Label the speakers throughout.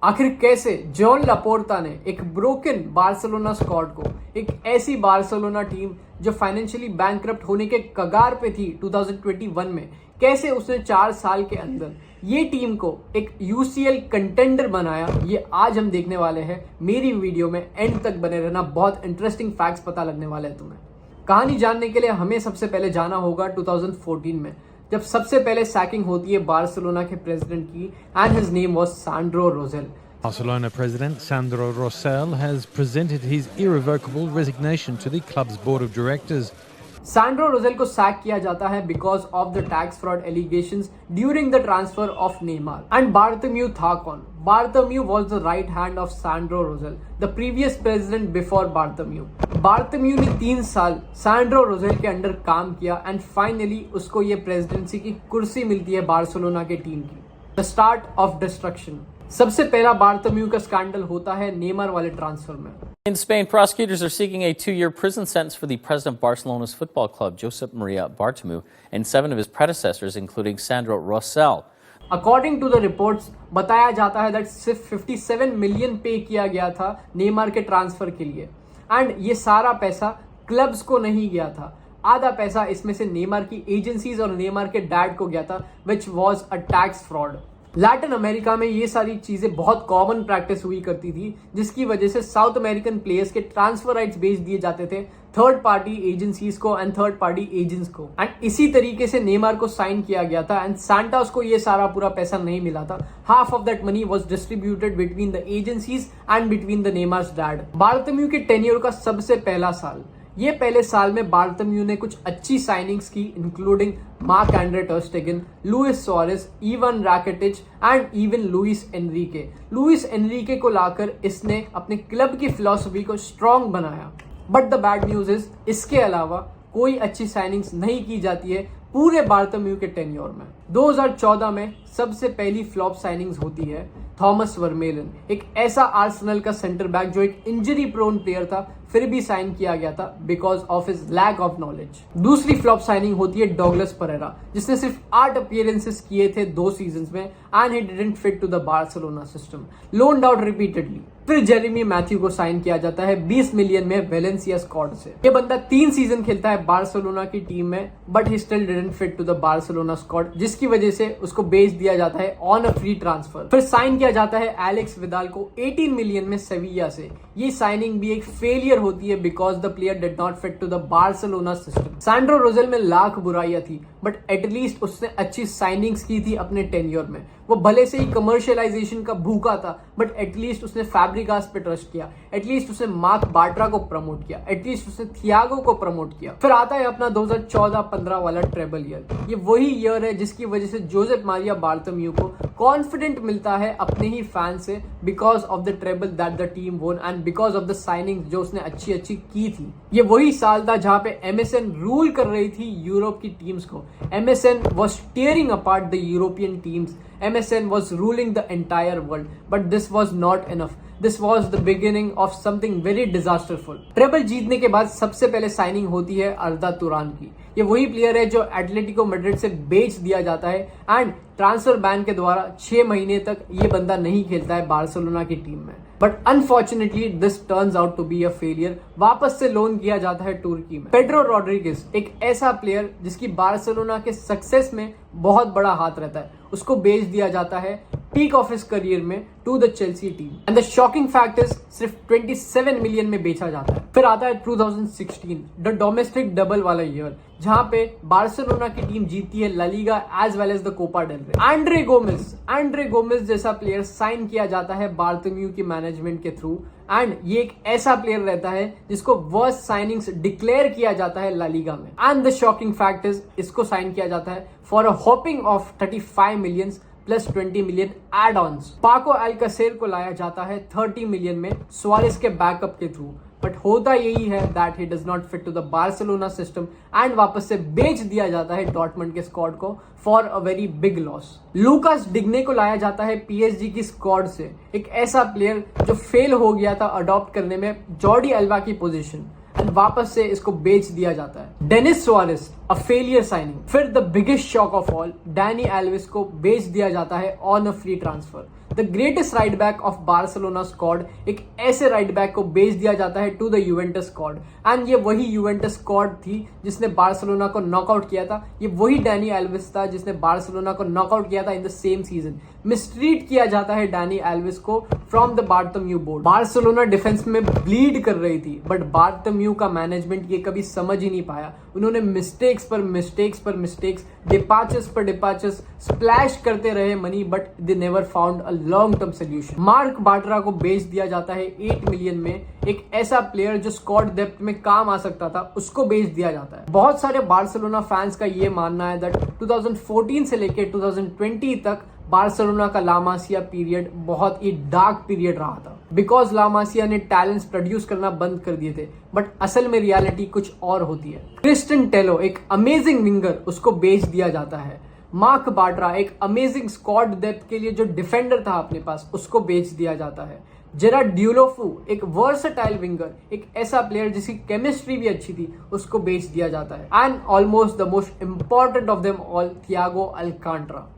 Speaker 1: आखिर कैसे John Laporta ने एक ब्रोकन बार्सिलोना स्क्वाड को, एक ऐसी बार्सिलोना टीम जो फाइनेंशियली बैंकरप्ट होने के कगार पे थी 2021 में, कैसे उसने 4 साल के अंदर ये टीम को एक यूसीएल कंटेंडर बनाया, ये आज हम देखने वाले हैं। मेरी वीडियो में एंड तक बने रहना, बहुत इंटरेस्टिंग फैक्ट्स पता लगने वाले हैं तुम्हें। कहानी जानने के लिए हमें सबसे पहले जाना होगा 2014 में, जब सबसे पहले सैकिंग होती है बार्सिलोना के प्रेसिडेंट की, and his name was Sandro Rosell.
Speaker 2: Barcelona president Sandro Rosell has presented his irrevocable resignation to the club's board of directors.
Speaker 1: Sandro Rosell को सैक किया जाता है because of the tax fraud allegations during the transfer of Neymar. And Bartomeu था कौन? Bartomeu was the right hand of Sandro Rosell, the previous president before Bartomeu. Bartomeu ने 3 साल Sandro Rosell के under काम किया एंड फाइनली उसको ये presidency की कुर्सी मिलती है बार्सिलोना के टीम की। The start of destruction. सबसे पहला बार्थोम्यू का स्कैंडल होता है नेमार वाले ट्रांसफर में।
Speaker 3: In Spain, prosecutors are seeking a 2-year prison sentence for the president of Barcelona's football club, Josep Maria Bartomeu, and 7 of his predecessors, including Sandro Rosell.
Speaker 1: According to the reports, बताया जाता है that सिर्फ 57 million पे किया गया था Neymar के transfer के लिए, एंड ये सारा पैसा क्लब्स को नहीं गया था। आधा पैसा इसमें से नेमार की एजेंसीज और नेमार के डैड को गया था, which was a tax fraud. Latin America में ये सारी चीजें बहुत कॉमन प्रैक्टिस हुई करती थी, जिसकी वजह से साउथ अमेरिकन प्लेयर्स के ट्रांसफर राइट्स बेच दिए जाते थे थर्ड पार्टी एजेंसीज को एंड थर्ड पार्टी एजेंट्स को। एंड इसी तरीके से नेमार को साइन किया गया था एंड सांटोस को ये सारा पूरा पैसा नहीं मिला था। Half of that money was distributed between the agencies and between the Neymar's dad. Bartomeu के टेन्योर का सबसे पहला साल, ये पहले साल में बार्थोम्यू ने कुछ अच्छी साइनिंग्स की, including Marc Andre ter Stegen, Luis Suarez, Ivan Rakitic and even Luis Enrique. Luis Enrique को लाकर इसने अपने क्लब की फिलॉसफी को स्ट्रॉन्ग बनाया। But the bad news is, इसके अलावा कोई अच्छी साइनिंग्स नहीं की जाती है पूरे बार्थोम्यू के टेन्योर में। 2014 में सबसे पहली फ्लॉप साइनिंग्स होती है थॉमस वर्मेलन, एक ऐसा आर्सेनल का सेंटर बैक जो एक इंजरी प्रोन प्लेयर था, फिर भी साइन किया गया था because of his lack of knowledge. दूसरी फ्लॉप साइनिंग होती है डॉगलस परेरा, जिसने सिर्फ 8 अपीयरेंसेस किए थे 2 सीजन्स में, and he didn't fit to the Barcelona system, loaned out repeatedly. फिर जेरेमी मैथ्यू को साइन किया जाता है 20 मिलियन में वेलेंसिया स्क्वाड से। ये बंदा 3 सीजन खेलता है बार्सिलोना की टीम में, but he still didn't fit to the Barcelona squad, जिसकी वजह से उसको बेच दिया जाता है ऑन अ फ्री ट्रांसफर। फिर साइन किया जाता है एलेक्स विदाल को 18 मिलियन में सेविया से। ये साइनिंग भी एक फेलियर होती है because the player did not fit to the Barcelona system. Sandro Rosell में लाख बुराइयां थी, बट एटलीस्ट उसने अच्छी साइनिंग्स की थी अपने टेन्योर में। वो भले से ही कमर्शियलाइजेशन का भूखा था, बट एटलीस्ट उसने फैब्रिगास पे ट्रस्ट किया, एटलीस्ट उसने मार्क बार्ट्रा को प्रमोट किया, एटलीस्ट उसने थियागो को प्रमोट किया। फिर आता है अपना 2014-15 वाला ट्रेबल ईयर। ये वही ईयर है जिसकी वजह से जोसेप मारिया बार्थोम्यू को कॉन्फिडेंट मिलता है अपने ही फैन से, because of the treble that the team won and because of the signing जो उसने अच्छी अच्छी की थी। ये वही साल था जहां पे MSN रूल कर रही थी यूरोप की टीम्स को। MSN was tearing apart the European teams. MSN was ruling the entire world, but this was not enough. This was the beginning of something very disasterful. Treble जीतने के बाद सबसे पहले साइनिंग होती है अर्दा तुरान की। ये वही प्लेयर है जो एटलेटिको मैड्रिड से बेच दिया जाता है एंड ट्रांसफर बैन के द्वारा 6 महीने तक ये बंदा नहीं खेलता है बार्सिलोना की टीम में। But unfortunately this turns out to be a failure. वापस से लोन किया जाता है तुर्की में। पेड्रो रॉड्रिगेज, एक ऐसा प्लेयर जिसकी बार्सिलोना के सक्सेस में बहुत बड़ा हाथ रहता है, उसको बेच दिया जाता है पीक ऑफ हिज करियर में to the Chelsea team. And the shocking fact is सिर्फ 27 मिलियन में बेचा जाता है। फिर आता है 2016, द डोमेस्टिक डबल वाला ईयर, जहां पे बार्सिलोना की टीम जीतती है La Liga as well as the Copa del Rey. Andre Gomes जैसा प्लेयर साइन किया जाता है बार्थोम्यू की मैनेजमेंट के थ्रू, एंड ये एक ऐसा प्लेयर रहता है जिसको वर्स्ट साइनिंग्स डिक्लेयर किया जाता है ला लीगा में। And the shocking fact is, इसको साइन किया जाता है for a whopping of 35 million plus 20 million add ons. Paco Alcacer को लाया जाता है 30 मिलियन में सुआरेज के बैकअप के थ्रू, बट होता यही है that he does not fit to the Barcelona system and वापस से बेच दिया जाता है डॉर्टमंड के स्क्वाड को for a very big loss. Lucas Digne को लाया जाता है PSG की स्क्वाड से, एक ऐसा प्लेयर जो फेल हो गया था अडॉप्ट करने में जॉर्डी अल्बा की पोजीशन, एंड वापस से इसको बेच दिया जाता है। Denis Suarez, a a failure signing. फिर the biggest shock of all, Dani Alves को बेच दिया जाता है on a free transfer. The greatest right back of Barcelona squad, एक ऐसे राइट बैक को बेच दिया जाता है to the Juventus squad. And ये वही यूवेंटस स्क्वाड थी जिसने बार्सिलोना को नॉकआउट किया था। ये वही डैनी एल्विस था जिसने बार्सिलोना को नॉकआउट किया था in the same season. Mistreat किया जाता है डैनी एल्विस को from the Bartomeu board. Barcelona defense में ब्लीड कर रही थी, बट बार्टोम्यू का मैनेजमेंट ये कभी समझ ही नहीं पाया। उन्होंने मिस्टेक्स पर मिस्टेक्स, डिपार्चर्स पर डिपार्चर्स स्प्लैश करते रहे money, but they never found a long term solution. Marc Bartra को बेच दिया जाता है 8 मिलियन में। एक ऐसा प्लेयर जो स्क्वाड डेप्थ में काम आ सकता था, उसको बेच दिया जाता है। बहुत सारे बार्सिलोना फैंस का ये मानना है दैट 2014 से लेकर 2020 तक बार्सिलोना का ला मासिया पीरियड बहुत ही डार्क पीरियड रहा था, बिकॉज ला मासिया ने टैलेंट्स प्रोड्यूस करना बंद कर दिए थे। बट असल में रियलिटी कुछ और होती है। क्रिस्टियन टेलो, एक अमेजिंग विंगर, उसको बेच दिया जाता है। मार्क बार्ट्रा, एक अमेजिंग स्क्वाड डेप्थ के लिए जो डिफेंडर था अपने पास, उसको बेच दिया जाता है। जेरार्ड ड्यूलोफू, एक वर्सटाइल विंगर, एक ऐसा प्लेयर जिसकी केमिस्ट्री भी अच्छी थी, उसको बेच दिया जाता है। And almost the most important of them all, Thiago Alcantara,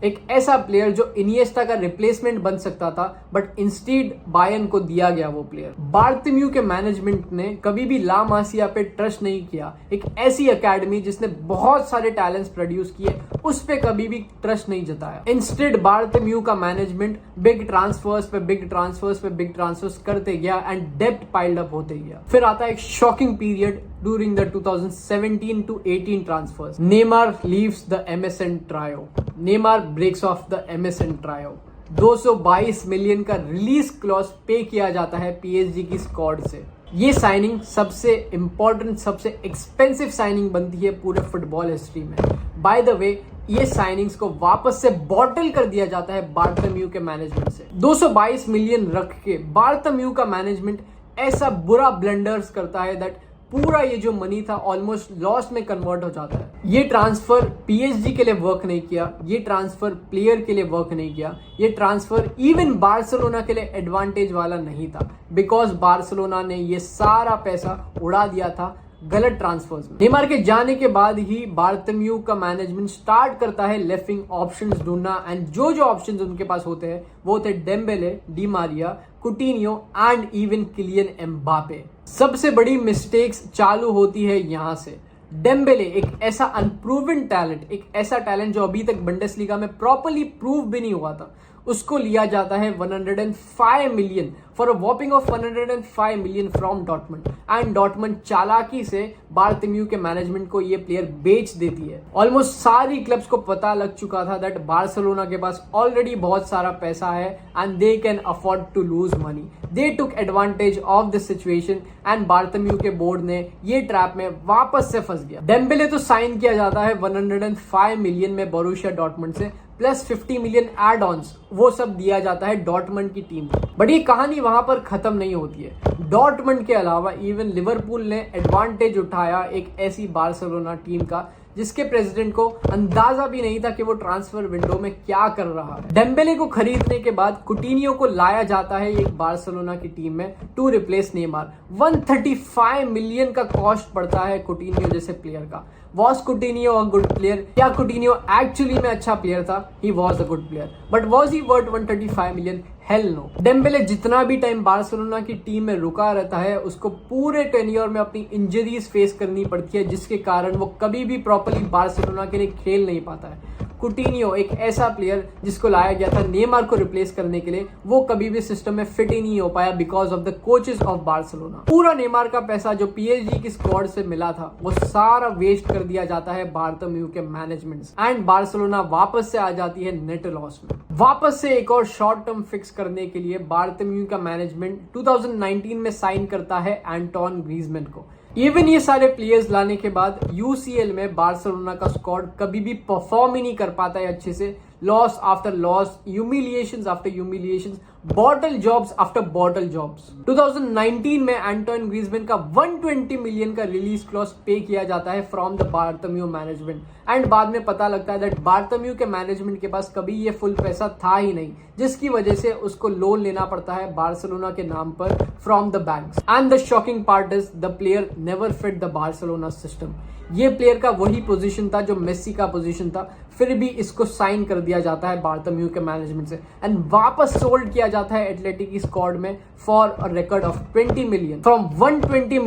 Speaker 1: एक ऐसा प्लेयर जो इनिएस्टा का रिप्लेसमेंट बन सकता था, बट इंस्टीड बायर्न को दिया गया वो प्लेयर। बार्टोम्यू के मैनेजमेंट ने कभी भी ला मासिया पे ट्रस्ट नहीं किया। एक ऐसी एकेडमी जिसने बहुत सारे टैलेंट्स प्रोड्यूस किए, उस पे कभी भी ट्रस्ट नहीं जताया। इंस्टेड बार्टोम्यू का मैनेजमेंट बिग ट्रांसफर्स करते गया एंड डेप्थ पाइल्ड अप होते गया। फिर आता है एक shocking period during the 2017 to 18 transfers. Neymar leaves the MSN trio. Neymar breaks off the MSN trio. 222 million का रिलीज क्लॉज पे किया जाता है पीएसजी की स्क्वाड से। ये साइनिंग सबसे इंपॉर्टेंट, सबसे एक्सपेंसिव साइनिंग बनती है पूरे फुटबॉल हिस्ट्री में। बाय द वे, ये साइनिंग्स को वापस से बॉटल कर दिया जाता है बार्टोम्यू के मैनेजमेंट से। 222 मिलियन रख के बार्टोम्यू का मैनेजमेंट ऐसा बुरा ब्लंडर्स करता है दैट पूरा ये जो मनी था ऑलमोस्ट लॉस में कन्वर्ट हो जाता है। ये ट्रांसफर पीएसजी के लिए वर्क नहीं किया, ये ट्रांसफर प्लेयर के लिए वर्क नहीं किया, ये ट्रांसफर इवन बार्सिलोना के लिए एडवांटेज वाला नहीं था, बिकॉज बार्सिलोना ने ये सारा पैसा उड़ा दिया था गलत ट्रांसफर्स में। नेमार के जाने के बाद ही बार्टोम्यू का मैनेजमेंट स्टार्ट करता है लेफ्ट विंग ऑप्शंस ढूंढना, एंड जो ऑप्शंस उनके पास होते हैं वो थे Dembele, Di Maria, Coutinho and even Kylian Mbappe. सबसे बड़ी मिस्टेक्स चालू होती है यहां से। डेम्बेले, एक ऐसा अनप्रूवन टैलेंट, एक ऐसा टैलेंट जो अभी तक बुंडेसलीगा में प्रॉपर्ली प्रूव भी नहीं हुआ था, उसको लिया जाता है 105 million for a whopping of 105 million from Dortmund. And Dortmund चालाकी से बार्टोम्यू के मैनेजमेंट को ये प्लेयर बेच देती है। ऑलमोस्ट सारी क्लब्स को पता लग चुका था दैट बार्सिलोना के पास ऑलरेडी बहुत सारा पैसा है and they can afford to lose money. They took advantage of this situation and Bartomeu के बोर्ड ने ये ट्रैप में वापस से फंस गया। डेम्बेले तो साइन किया जाता है 105 मिलियन में बोरुसिया डॉर्टमंड से, प्लस 50 मिलियन एड ऑन्स, वो सब दिया जाता है डॉर्टमंड की टीम को। बट ये कहानी वहां पर खत्म नहीं होती है। डॉर्टमंड के अलावा इवन लिवरपूल ने एडवांटेज उठाया एक ऐसी बार्सिलोना टीम का जिसके प्रेसिडेंट को अंदाजा भी नहीं था कि वो ट्रांसफर विंडो में क्या कर रहा है। डेम्बेले को खरीदने के बाद कुटिन्यो को लाया जाता है एक बार्सिलोना की टीम में टू रिप्लेस नेमार। 135 मिलियन का कॉस्ट पड़ता है कुटिन्यो जैसे प्लेयर का। Was Coutinho a good player? क्या कुटिन्यो एक्चुअली में अच्छा प्लेयर था? He was a good player, but was he worth 135 million? Hell no. Dembele जितना भी टाइम बार्सिलोना की टीम में रुका रहता है, उसको पूरे टेन्योर में अपनी इंजरीज फेस करनी पड़ती है, जिसके कारण वो कभी भी प्रॉपर्ली बार्सिलोना के लिए खेल नहीं पाता है। कुटिन्यो, एक ऐसा प्लेयर जिसको लाया गया था नेमार को रिप्लेस करने के लिए, वो कभी भी सिस्टम में फिट ही नहीं हो पाया because of the coaches of Barcelona. पूरा नेमार का पैसा जो पीएसजी की स्क्वाड से मिला था, वो सारा वेस्ट कर दिया जाता है बार्टोम्यू के मैनेजमेंट एंड बार्सिलोना वापस से आ जाती है नेट लॉस में। वापस से एक और शॉर्ट टर्म फिक्स करने के लिए बार्टोम्यू का मैनेजमेंट 2019 में साइन करता है एंटोन ग्रीजमैन को। इवन ये सारे प्लेयर्स लाने के बाद यूसीएल में बार्सिलोना का स्क्वाड कभी भी परफॉर्म ही नहीं कर पाता है अच्छे से, loss after loss, humiliations after humiliations, bottle jobs after bottle jobs. 2019 में एंटोइन ग्रीजमैन का 120 मिलियन का रिलीज क्लॉज पे किया जाता है फ्रॉम द बार्थोम्यू मैनेजमेंट, एंड बाद में पता लगता है दैट बार्थोम्यू के मैनेजमेंट के पास कभी ये फुल पैसा था ही नहीं, जिसकी वजह से उसको लोन लेना पड़ता है बार्सिलोना के नाम पर from the banks. And the shocking part is the player never fit the Barcelona system. ये प्लेयर का वही पोजीशन था जो मेसी का पोजीशन था, फिर भी इसको साइन कर दिया जाता है बार्थोम्यू के मैनेजमेंट से एंड वापस सोल्ड किया जाता है एथलेटिक की स्क्वाड में for a record of 20 million. From 120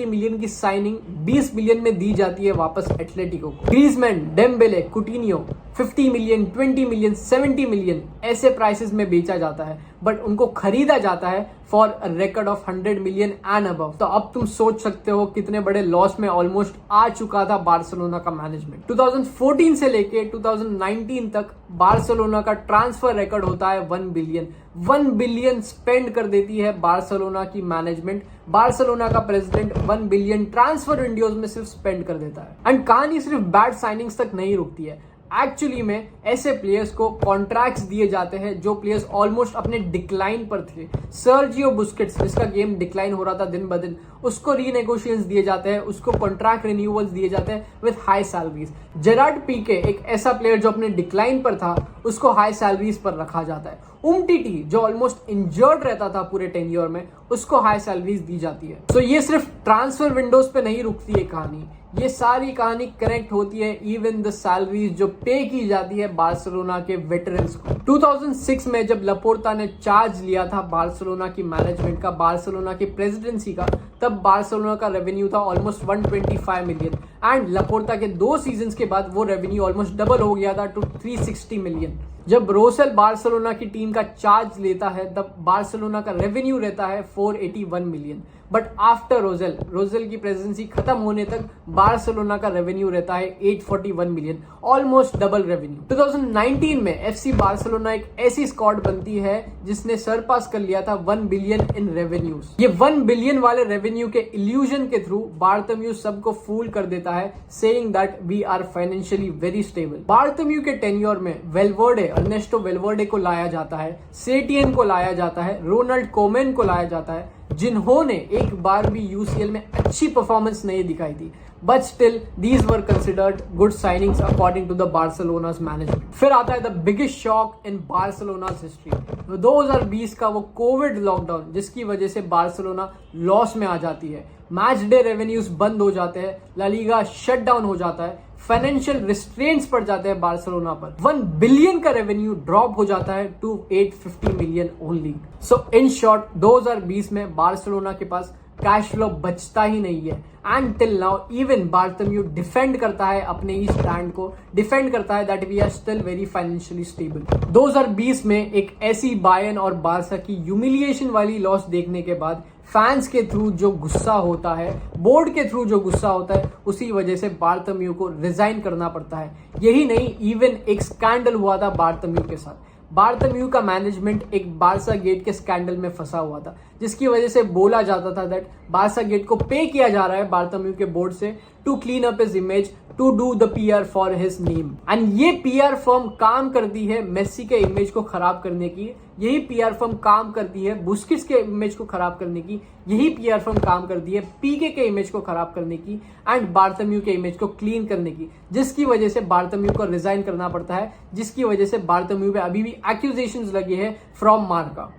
Speaker 1: million की साइनिंग 20 मिलियन में दी जाती है वापस एथलेटिको को. Griezmann, Dembélé, कुटिन्यो 50 million, 20 million, 70 million ऐसे प्राइसेस में बेचा जाता है, बट उनको खरीदा जाता है for a record of 100 million and above. तो अब तुम सोच सकते हो कितने बड़े लॉस में ऑलमोस्ट आ चुका था बार्सिलोना का मैनेजमेंट. 2014 से लेके 2019 तक बार्सिलोना का ट्रांसफर रिकॉर्ड होता है 1 बिलियन. 1 बिलियन स्पेंड कर देती है बार्सिलोना की मैनेजमेंट. बार्सिलोना का प्रेसिडेंट 1 बिलियन ट्रांसफर विंडोज में सिर्फ स्पेंड कर देता है. एंड कहानी सिर्फ बैड साइनिंग्स तक नहीं रुकती है. एक्चुअली में ऐसे प्लेयर्स को कॉन्ट्रैक्ट्स दिए जाते हैं जो प्लेयर्स ऑलमोस्ट अपने डिक्लाइन पर थे. सर्जियो बुस्केट्स, जिसका गेम डिक्लाइन हो रहा था दिन ब दिन, उसको रीनेगोशिएशंस दिए जाते हैं, उसको कॉन्ट्रैक्ट रिन्यूअल्स दिए जाते हैं विद हाई सैलरीज. जेरार्ड पीके, एक ऐसा प्लेयर जो अपने डिक्लाइन पर था, उसको हाई सैलरीज पर रखा जाता है. उमटीटी, जो ऑलमोस्ट इंजर्ड रहता था पूरे टेन्योर में, उसको हाई सैलरीज दी जाती है. सो ये सिर्फ ट्रांसफर विंडोज पे नहीं रुकती है कहानी, ये सारी कहानी कनेक्ट होती है इवन द सैलरीज जो पे की जाती है बार्सिलोना के वेटरन्स को. 2006 में जब लपोर्ता ने चार्ज लिया था बार्सिलोना की मैनेजमेंट का, बार्सिलोना की प्रेसिडेंसी का, तब बार्सिलोना का रेवेन्यू था ऑलमोस्ट 125 मिलियन एंड लपोर्ता के 2 सीजन्स के बाद वो रेवेन्यू ऑलमोस्ट डबल हो गया था टू 360 मिलियन. जब रोसेल बार्सिलोना की टीम का चार्ज लेता है तब बार्सिलोना का रेवेन्यू रहता है 481 मिलियन, बट आफ्टर रोजेल की प्रेसिडेंसी खत्म होने तक बार्सिलोना का रेवेन्यू रहता है 841 मिलियन, ऑलमोस्ट डबल रेवेन्यू. 2019 में एफसी बार्सिलोना एक ऐसी स्क्वाड बनती है जिसने सरपास कर लिया था 1 बिलियन इन रेवेन्यूज. ये 1 बिलियन वाले रेवेन्यू के इल्यूजन के थ्रू बार्थोम्यू सबको फूल कर देता है, saying that we are financially very stable. Bartomeu के टेन्योर में वेल्वर्डे, अर्नेस्टो वेल्वर्डे को लाया जाता है, सेटियन को लाया जाता है, रोनाल्ड कोमेन को लाया जाता है, जिन्होंने एक बार भी यूसीएल में अच्छी परफॉर्मेंस नहीं दिखाई थी, but still these were considered good signings according to the Barcelona's management. फिर आता है the biggest shock in Barcelona's history, 2020 का वो कोविड लॉकडाउन, जिसकी वजह से बार्सिलोना लॉस में आ जाती है. मैच डे रेवेन्यूज बंद हो जाते हैं, ला लीगा शट डाउन हो जाता है, फाइनेंशियल रिस्ट्रेंट्स पड़ जाते हैं बार्सिलोना पर, 1 बिलियन का रेवेन्यू ड्रॉप हो जाता है to 850 million only. So in short 2020 में बार्सिलोना के पास कैश फ्लो बचता ही नहीं है. And till now even Bartomeu defend करता है अपने ही स्टैंड को, डिफेंड करता है that we are still very financially stable. 2020 में एक ऐसी बायर्न और बार्सा की ह्यूमिलिएशन वाली लॉस देखने के बाद फैंस के थ्रू जो गुस्सा होता है, बोर्ड के थ्रू जो गुस्सा होता है, उसी वजह से बार्थोम्यू को रिजाइन करना पड़ता है. यही नहीं, इवन एक स्कैंडल हुआ था बार्थोम्यू के साथ. बार्थोम्यू का मैनेजमेंट एक बार्सा गेट के स्कैंडल में फंसा हुआ था, जिसकी वजह से बोला जाता था दैट बार्सा गेट को पे किया जा रहा है बार्थोम्यू के बोर्ड से to clean up his image, to do the PR for his name. And ये पीआर फर्म काम करती है मेसी के इमेज को खराब करने की, यही पीआर फर्म काम करती है बुस्केट्स के इमेज को खराब करने की, यही पीआर फर्म काम करती है पीके के इमेज को खराब करने की एंड बार्थोम्यू के इमेज को क्लीन करने की, जिसकी वजह से बार्थोम्यू को रिजाइन करना पड़ता है, जिसकी वजह से बार्थोम्यू पे अभी भी एक्यूजेशंस लगे हैं फ्रॉम मार्का.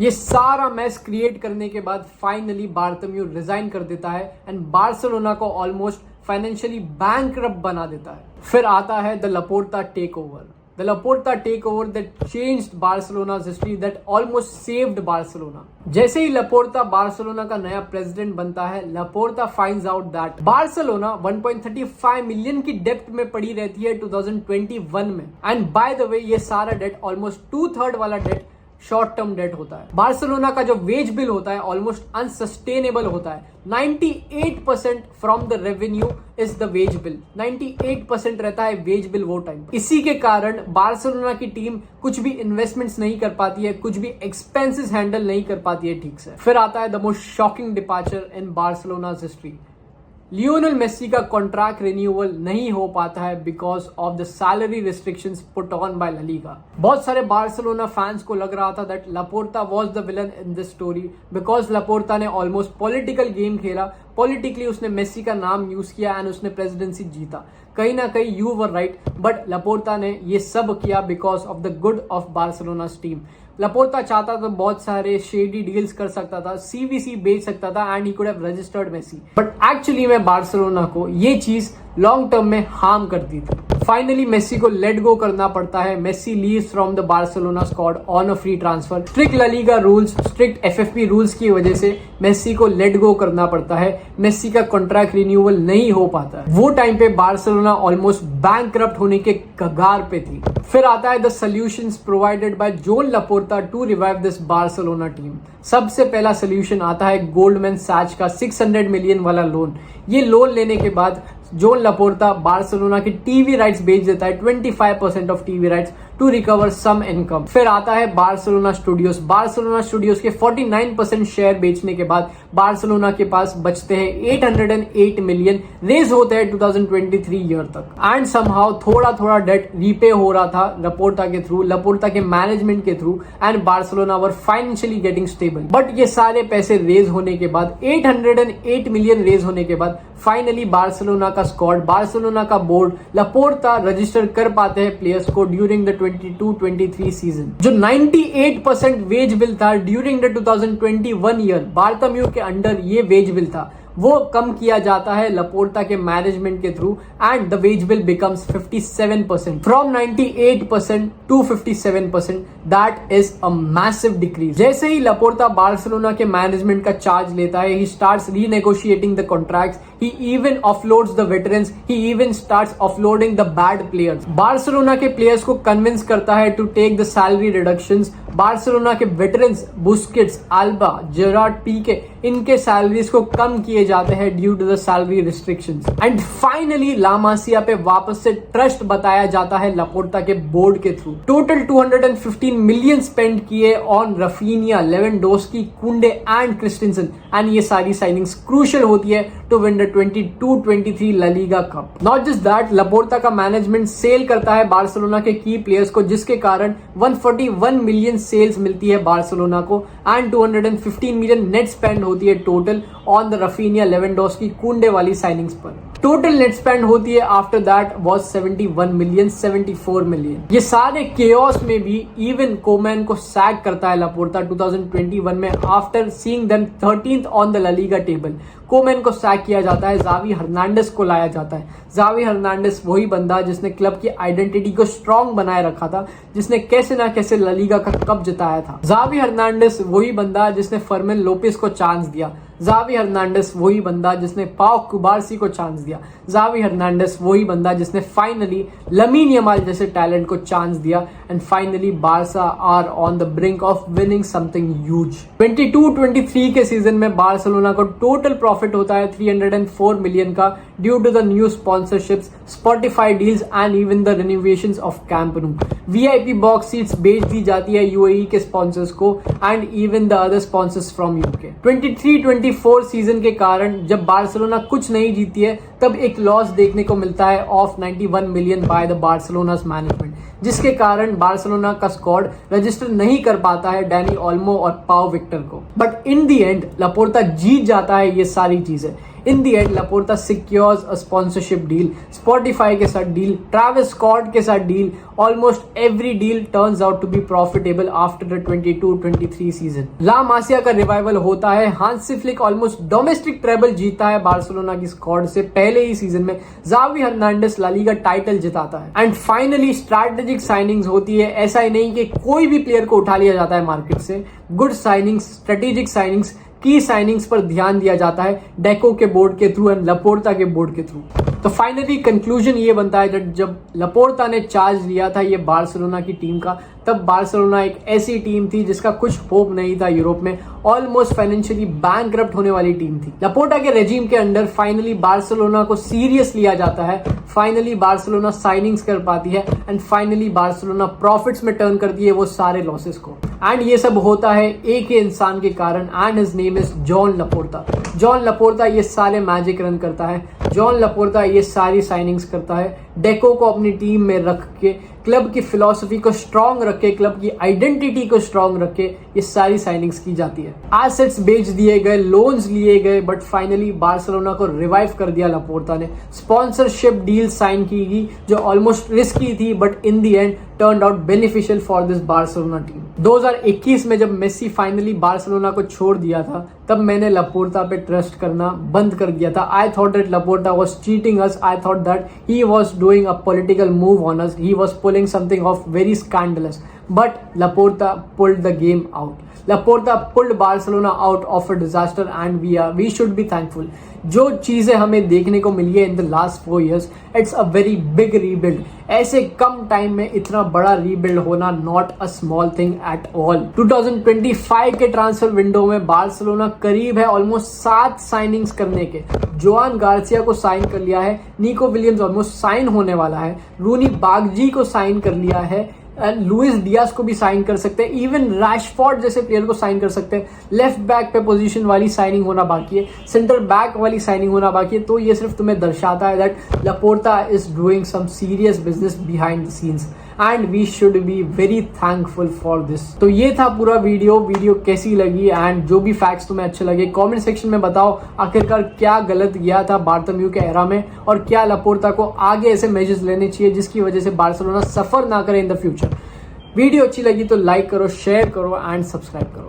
Speaker 1: ये सारा मैस क्रिएट करने के बाद फाइनली बार्थोम्यू रिजाइन कर देता है एंड बार्सिलोना को ऑलमोस्ट फाइनेंशियली बैंकरप्ट बना देता है. फिर आता है द लपोर्ता टेक ओवर. The Laporta takeover that changed Barcelona's history, that almost saved Barcelona. जैसे ही लपोर्ता बार्सिलोना का नया प्रेसिडेंट बनता है, Laporta finds out that Barcelona 1.35 million की डेप्ट में पड़ी रहती है 2021 में. एंड बाय द वे ये सारा डेट, ऑलमोस्ट 2/3 वाला डेट शॉर्ट टर्म डेट होता है. बार्सिलोना का जो वेज बिल होता है ऑलमोस्ट अनसस्टेनेबल होता है. 98% from the revenue is the wage bill. 98% रहता है वेज बिल वो टाइम. इसी के कारण बार्सिलोना की टीम कुछ भी इन्वेस्टमेंट्स नहीं कर पाती है, कुछ भी एक्सपेंसेस हैंडल नहीं कर पाती है ठीक से. फिर आता है the most shocking departure in Barcelona's history. Lionel Messi का कॉन्ट्रैक्ट रिन्यूअल नहीं हो पाता है because of the salary restrictions put on by La Liga. बहुत सारे बार्सिलोना फैंस को लग रहा था that Laporta was the villain in this story because Laporta ने ऑलमोस्ट पॉलिटिकल गेम खेला, पॉलिटिकली उसने मेसी का नाम यूज किया एंड उसने प्रेसिडेंसी जीता। कहीं ना कहीं you were right, but Laporta ने ये सब किया because of the good of Barcelona's team. Laporta चाहता तो बहुत सारे शेडी डील्स कर सकता था, सीवीसी बेच सकता था and he could have registered Messi, but actually में बार्सिलोना को ये चीज लॉन्ग टर्म में हार्म करती थी। फाइनली मेसी को लेट गो करना पड़ता है। Messi leaves from the Barcelona squad on a free transfer. Strict La Liga rules, strict FFP rules की वजह से मेसी को लेट गो करना पड़ता है। मेसी का कॉन्ट्रैक्ट रिन्यूअल नहीं हो पाता है। वो टाइम पे बार्सिलोना ऑलमोस्ट बैंकरप्ट होने के कगार पे थी। फिर आता है the solutions provided by Joan Laporta to revive this Barcelona team. सबसे पहला सोल्यूशन आता है गोल्डमैन सैच का 600 मिलियन वाला लोन। ये लोन लेने के बाद जोन लापोर्ता बार्सिलोना की टीवी राइट्स बेच देता है, 25% of TV rights to recover some income. फिर आता है बार्सिलोना स्टूडियोज। बार्सिलोना स्टूडियोज के 49% शेयर बेचने के बाद बार्सिलोना के पास बचते हैं 808 मिलियन, रेज होते हैं 2023 ईयर तक। एंड समहाउ थोड़ा थोड़ा डेट रीपे हो रहा था लापोर्ता के थ्रू, लापोर्ता के मैनेजमेंट के through, and Barcelona were financially getting stable. But ये सारे पैसे रेज होने के बाद, 808 मिलियन रेज होने के बाद फाइनली बार्सिलोना का स्क्वाड, बार्सिलोना का बोर्ड, लापोर्ता रजिस्टर कर पाते हैं प्लेयर्स को ड्यूरिंग द 22-23 सीजन। जो 98% वेज बिल था ड्यूरिंग द 2021 ईयर, बार्टोम्यू के अंडर ये वेज बिल था, वो कम किया जाता है लापोर्ता के मैनेजमेंट के through and the wage bill becomes 57%। From 98% to 57%, that is a massive decrease. जैसे ही लापोर्ता बार्सिलोना के मैनेजमेंट का चार्ज लेता है, he starts renegotiating the contracts, he even offloads the veterans, he even starts offloading the bad players। Barcelona के players को convince करता है to take the salary reductions. Barcelona के veterans Busquets, Alba, Gerard Pique, इनके salaries को कम किए जाते हैं due to the salary restrictions. And finally La Masia पे वापस से ट्रस्ट बताया जाता है लापोर्ता के बोर्ड के थ्रू। टोटल 215 मिलियन स्पेंड किए on Raphinha, Lewandowski, Kounde and Christensen, and ये सारी साइनिंग्स क्रूशियल होती है to win the 22-23 La Liga cup. Not just that, Laporta का मैनेजमेंट सेल करता है बार्सिलोना के की प्लेयर्स को, जिसके कारण 141 मिलियन सेल्स मिलती है बार्सिलोना को एंड 215 मिलियन नेट स्पेंड होती है total on the Raphinha, Lewandowski, कुंडे वाली साइनिंग्स पर। टोटल नेट स्पेंड होती है after that was 71 million, 74 million. ये सारे केओस में भी इवन कोमैन को सैक करता है लापोर्ता 2021 में after seeing them 13th on the La Liga table. Koeman को सैक किया जाता है, जावी हर्नांडेस को लाया जाता है। जावी हर्नांडेस वही बंदा जिसने क्लब की आइडेंटिटी को स्ट्रॉन्ग बनाए रखा था, जिसने कैसे ना कैसे ला लीगा का कप जिताया था। जावी हर्नांडेस वही बंदा जिसने फर्मिन लोपेस को चांस दिया। जावी हर्नांडेस वही बंदा जिसने पाउ कुबार्सी को चांस दिया। जावी हर्नांडेस वही बंदा जिसने फाइनली लमीन यमाल जैसे टैलेंट को चांस दिया। And finally Barca are on the brink of winning something huge. 22-23 के सीजन में बार्सिलोना को टोटल प्रॉफिट होता है 304 मिलियन का due to the new sponsorships, Spotify deals and even the renovations of Camp Nou. VIP box seats बेच दी जाती है यूएई के स्पॉन्सर्स को and even the other sponsors from UK. 23-24 season के कारण जब बार्सिलोना कुछ नहीं जीती है, तब एक लॉस देखने को मिलता है of 91 million by the Barcelona's management, जिसके कारण बार्सिलोना का स्क्वाड रजिस्टर नहीं कर पाता है डैनी ओल्मो और पाओ विक्टर को। But in the end Laporta जीत जाता है ये सारी चीजें। In the end Laporta secures a sponsorship deal, Spotify के साथ डील, ट्रैविस स्कॉट के साथ deal. Almost every deal turns out to be profitable after the 22-23 season. La Masia का रिवाइवल होता है। Hansi Flick almost domestic treble जीता है Barcelona की स्क्वाड से पहले ही सीजन में। Xavi Hernandez La Liga title जिताता है। एंड फाइनली स्ट्रैटेजिक साइनिंग्स होती है। ऐसा ही नहीं कि कोई भी प्लेयर को उठा लिया जाता है मार्केट से। गुड साइनिंग्स, स्ट्रेटेजिक साइनिंग्स, की साइनिंग्स पर ध्यान दिया जाता है डेको के बोर्ड के थ्रू एंड लापोर्ता के बोर्ड के थ्रू। तो फाइनली कंक्लूजन ये बनता है कि जब लपोर्ता ने चार्ज लिया था ये बार्सिलोना की टीम का, तब बार्सिलोना एक ऐसी टीम थी जिसका कुछ होप नहीं था यूरोप में, ऑलमोस्ट फाइनेंशियली बैंकरप्ट होने वाली टीम थी। लपोर्टा के रेजिम के अंडर फाइनली बार्सिलोना को सीरियस लिया जाता है, फाइनली बार्सिलोना साइनिंग्स कर पाती है एंड फाइनली बार्सिलोना प्रॉफिट्स में टर्न करती है वो सारे लॉसेस को। एंड ये सब होता है एक ही इंसान के कारण and his name is Joan Laporta. Joan Laporta ये सारे मैजिक रन करता है, जॉन लपोर्ता ये सारी साइनिंग्स करता है, डेको को अपनी टीम में रख के, क्लब की फिलॉसफी को स्ट्रांग रख के, क्लब की आइडेंटिटी को स्ट्रांग रख के ये सारी साइनिंग्स की जाती है। एसेट्स बेच दिए गए, लोन्स लिए गए, बट फाइनली बार्सिलोना को रिवाइव कर दिया लपोर्ता ने। स्पॉन्सरशिप डील साइन की गई जो ऑलमोस्ट रिस्की थी but in the and turned out beneficial for this Barcelona team. 2021 में जब मेसी फाइनली बार्सिलोना को छोड़ दिया था तब मैंने लपोर्ता पे ट्रस्ट करना बंद कर दिया था। I thought that Laporta was cheating us, I thought that he was doing a political move on us, he was pulling something off very scandalous, but Laporta pulled the game out. Laporta pulled Barcelona out of a disaster and we should be thankful. जो चीजें हमें देखने को मिली है in the last 4 years, it's a very big rebuild. ऐसे कम time में इतना बड़ा रीबिल्ड होना not a small thing at all. 2025 के ट्रांसफर विंडो में बार्सिलोना करीब है ऑलमोस्ट 7 साइनिंग्स करने के। जोआन गार्सिया को साइन कर लिया है, निको विलियम्स ऑलमोस्ट साइन होने वाला है, रूनी बागजी को साइन कर लिया है, लुइस डियास को भी साइन कर सकते हैं, इवन रैशफोर्ड जैसे प्लेयर को साइन कर सकते हैं। लेफ्ट बैक पे पोजीशन वाली साइनिंग होना बाकी है, सेंटर बैक वाली साइनिंग होना बाकी है। तो ये सिर्फ तुम्हें दर्शाता है that Laporta is doing some serious business behind the scenes and we should be very thankful for this. तो ये था पूरा वीडियो कैसी लगी एंड जो भी फैक्ट्स तुम्हें अच्छे लगे कमेंट सेक्शन में बताओ। आखिरकार क्या गलत गया था बार्टोम्यू के एरा में और क्या लपोर्टा को आगे ऐसे मेजर्स लेने चाहिए जिसकी वजह से बार्सिलोना सफर ना करे इन द फ्यूचर। वीडियो अच्छी लगी तो लाइक करो, शेयर करो एंड सब्सक्राइब करो।